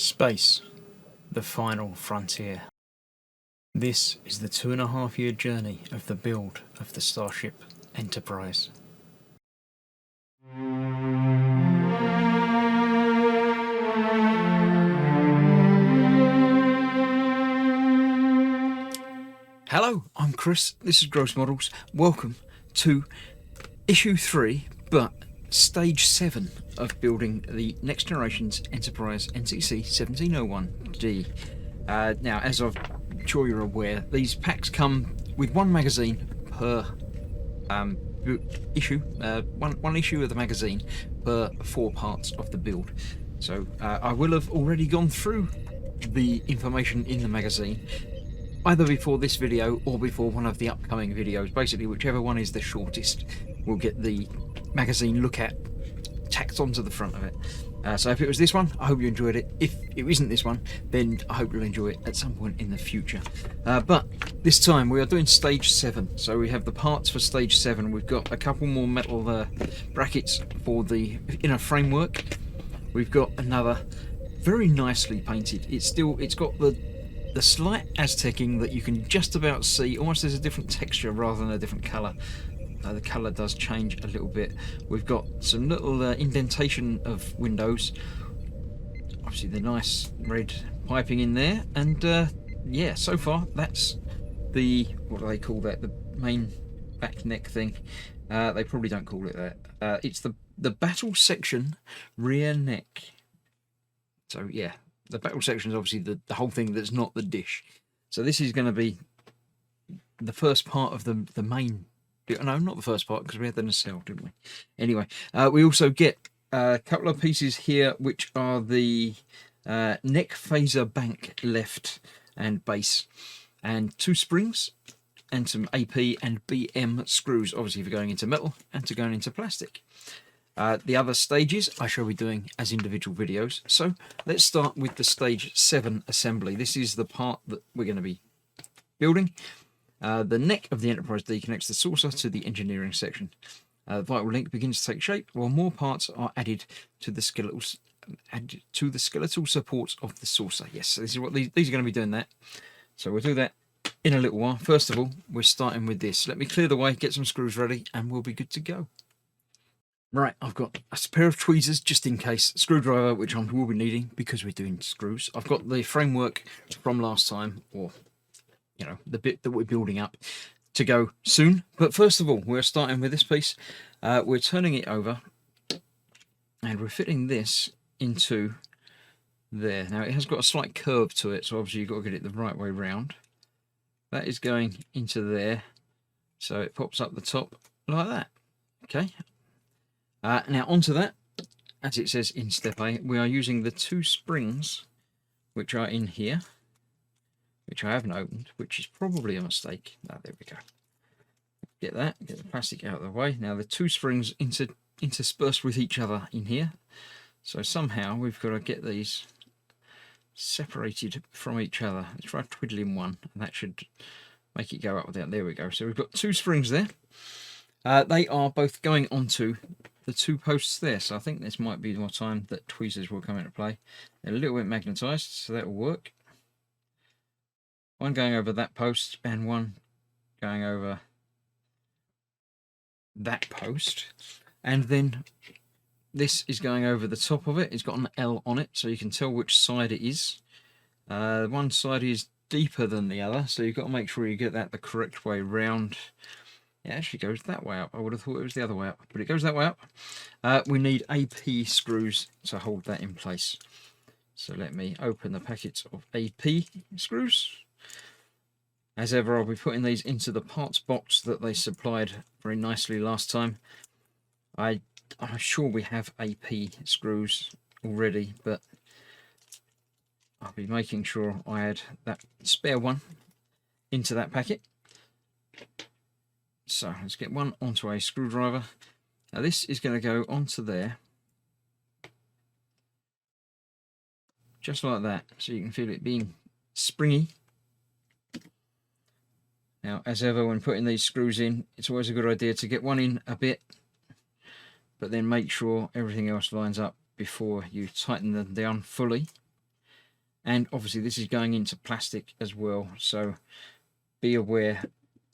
Space, the final frontier. This is the 2.5-year journey of the build of the Starship Enterprise. Hello, I'm Chris, this is Gross Models. Welcome to issue 3, but stage 7 of building the Next Generation's Enterprise NCC 1701D. Now, as I'm sure you're aware, these packs come with one magazine per issue, one issue of the magazine per 4 parts of the build. So I will have already gone through the information in the magazine, either before this video or before one of the upcoming videos. Basically, whichever one is the shortest will get the magazine look at tacked onto the front of it. So if it was this one, I hope you enjoyed it. If it isn't this one, then I hope you'll enjoy it at some point in the future. But this time we are doing stage 7. So we have the parts for stage 7. We've got a couple more metal brackets for the inner framework. We've got another very nicely painted. It's got the slight Aztecing that you can just about see, almost as a different texture rather than a different colour. The colour does change a little bit. We've got some little indentation of windows, obviously the nice red piping in there, and yeah, so far that's the, what do they call that, the main back neck thing. They probably don't call it that. It's the battle section rear neck. So yeah, the battle section is obviously the whole thing that's not the dish. So this is going to be the first part of the main. No, not the first part, because we had the nacelle, didn't we? Anyway, we also get a couple of pieces here, which are the neck phaser bank left and base, and 2 springs, and some AP and BM screws, obviously for going into metal and to going into plastic. The other stages I shall be doing as individual videos. So let's start with the stage 7 assembly. This is the part that we're going to be building. The neck of the Enterprise D connects the saucer to the engineering section. The vital link begins to take shape while more parts are added to the skeletal supports of the saucer. Yes, so this is what these are going to be doing that. So we'll do that in a little while. First of all, we're starting with this. Let me clear the way, get some screws ready, and we'll be good to go. Right, I've got a pair of tweezers just in case, screwdriver, which I will be needing because we're doing screws. I've got the framework from last time, or you know, the bit that we're building up, to go soon. But first of all, we're starting with this piece. We're turning it over and we're fitting this into there. Now it has got a slight curve to it, so obviously you've got to get it the right way round. That is going into there, so it pops up the top like that. Okay. Now onto that, as it says in step A, we are using the 2 springs which are in here, which I haven't opened, which is probably a mistake. There we go. Get that, get the plastic out of the way. Now the 2 springs interspersed with each other in here. So somehow we've got to get these separated from each other. Let's try twiddling one, and that should make it go up with that. There we go. So we've got 2 springs there. They are both going onto the 2 posts there. So I think this might be more time that tweezers will come into play. They're a little bit magnetised, so that will work. One going over that post and one going over that post. And then this is going over the top of it. It's got an L on it, so you can tell which side it is. One side is deeper than the other, so you've got to make sure you get that the correct way round. It actually goes that way up. I would have thought it was the other way up, but it goes that way up. We need AP screws to hold that in place. So let me open the packets of AP screws. As ever, I'll be putting these into the parts box that they supplied very nicely last time. I'm sure we have AP screws already, but I'll be making sure I add that spare one into that packet. So let's get one onto a screwdriver. Now this is going to go onto there, just like that, so you can feel it being springy. Now, as ever, when putting these screws in, it's always a good idea to get one in a bit, but then make sure everything else lines up before you tighten them down fully. And obviously this is going into plastic as well, so be aware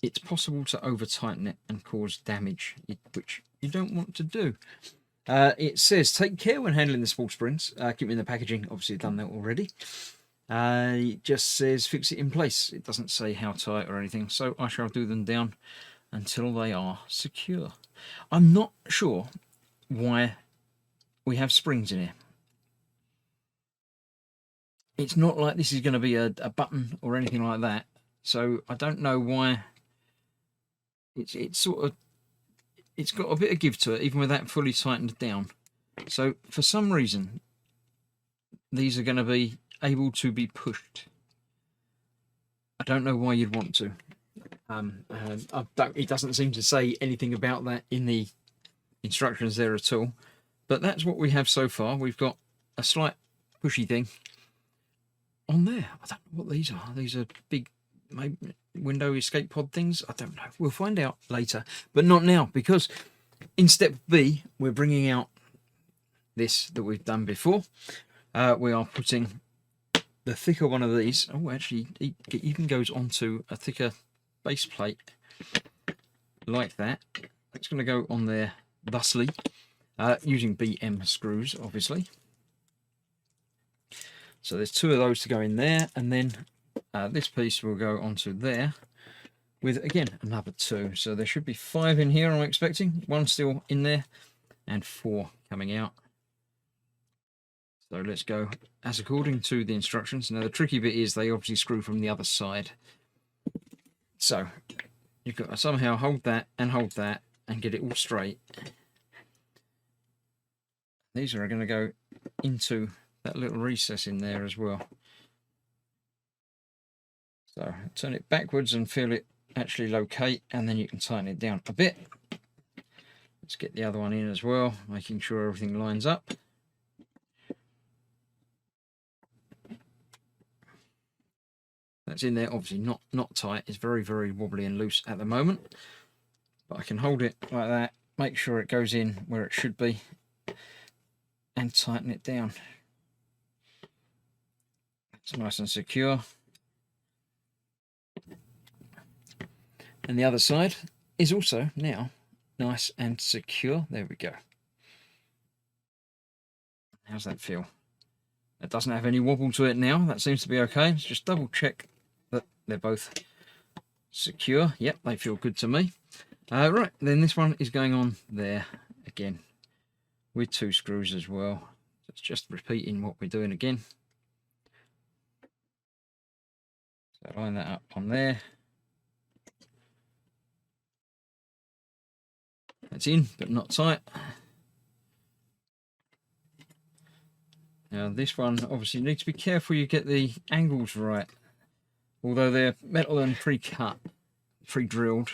it's possible to over tighten it and cause damage, which you don't want to do. It says take care when handling the small springs. Keep them in the packaging. Obviously done that already. It just says fix it in place. It doesn't say how tight or anything, so I shall do them down until they are secure. I'm not sure why we have springs in here. It's not like this is going to be a button or anything like that, so I don't know why. It's got a bit of give to it, even with that fully tightened down. So for some reason, these are going to be able to be pushed. I don't know why you'd want to. It doesn't seem to say anything about that in the instructions there at all. But that's what we have so far. We've got a slight pushy thing on there. I don't know what these are. These are big, maybe window escape pod things. I don't know. We'll find out later, but not now, because in step B we're bringing out this that we've done before. We are putting the thicker one of these. Oh, actually, it even goes onto a thicker base plate like that. It's going to go on there thusly, using BM screws, obviously. So there's 2 of those to go in there, and then this piece will go onto there with, again, another 2. So there should be 5 in here, I'm expecting. 1 still in there, and 4 coming out. So let's go as according to the instructions. Now the tricky bit is they obviously screw from the other side. So you've got to somehow hold that and get it all straight. These are going to go into that little recess in there as well. So turn it backwards and feel it actually locate, and then you can tighten it down a bit. Let's get the other one in as well, making sure everything lines up. That's in there, obviously not tight. It's very, very wobbly and loose at the moment. But I can hold it like that, make sure it goes in where it should be, and tighten it down. It's nice and secure. And the other side is also now nice and secure. There we go. How's that feel? It doesn't have any wobble to it now. That seems to be okay. Let's just double check that they're both secure. Yep, they feel good to me. Right, then this one is going on there again with 2 screws as well. It's just repeating what we're doing again. So line that up on there. That's in, but not tight. Now this one, obviously you need to be careful you get the angles right. Although they're metal and pre-cut, pre-drilled,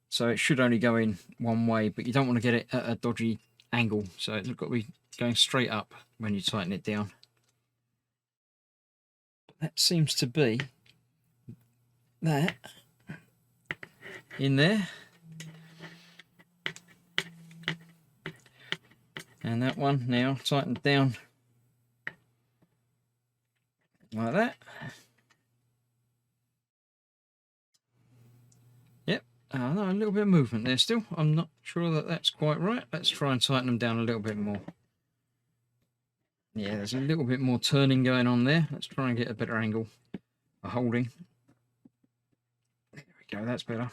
so it should only go in one way, but you don't want to get it at a dodgy angle, so it's got to be going straight up when you tighten it down. That seems to be that in there. And that one now tightened down like that. Yep, no, a little bit of movement there still. I'm not sure that that's quite right. Let's try and tighten them down a little bit more. Yeah, there's a little bit more turning going on there. Let's try and get a better angle for holding. There we go, that's better.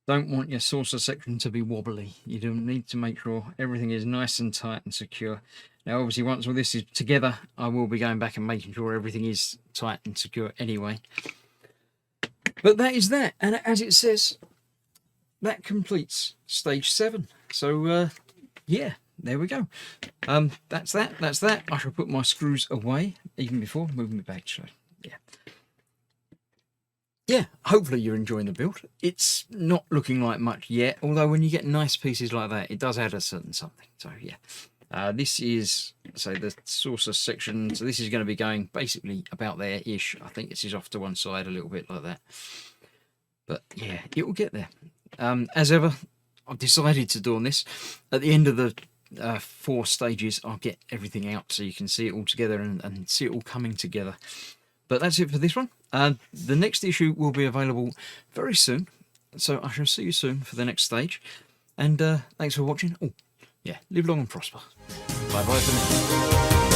Don't want your saucer section to be wobbly. You do need to make sure everything is nice and tight and secure. Now obviously once all this is together, I will be going back and making sure everything is tight and secure anyway. But that is that, and as it says, that completes stage 7. So yeah, there we go. That's that. I shall put my screws away even before moving the bag. So yeah, hopefully you're enjoying the build. It's not looking like much yet, although when you get nice pieces like that, it does add a certain something. So yeah, this is, say, the saucer section. So this is going to be going basically about there-ish. I think this is off to one side a little bit like that. But yeah, it will get there. As ever, I've decided to do on this at the end of the 4 stages, I'll get everything out so you can see it all together and see it all coming together. But that's it for this one. The next issue will be available very soon, so I shall see you soon for the next stage. And thanks for watching. Oh, yeah, live long and prosper. Bye bye for now.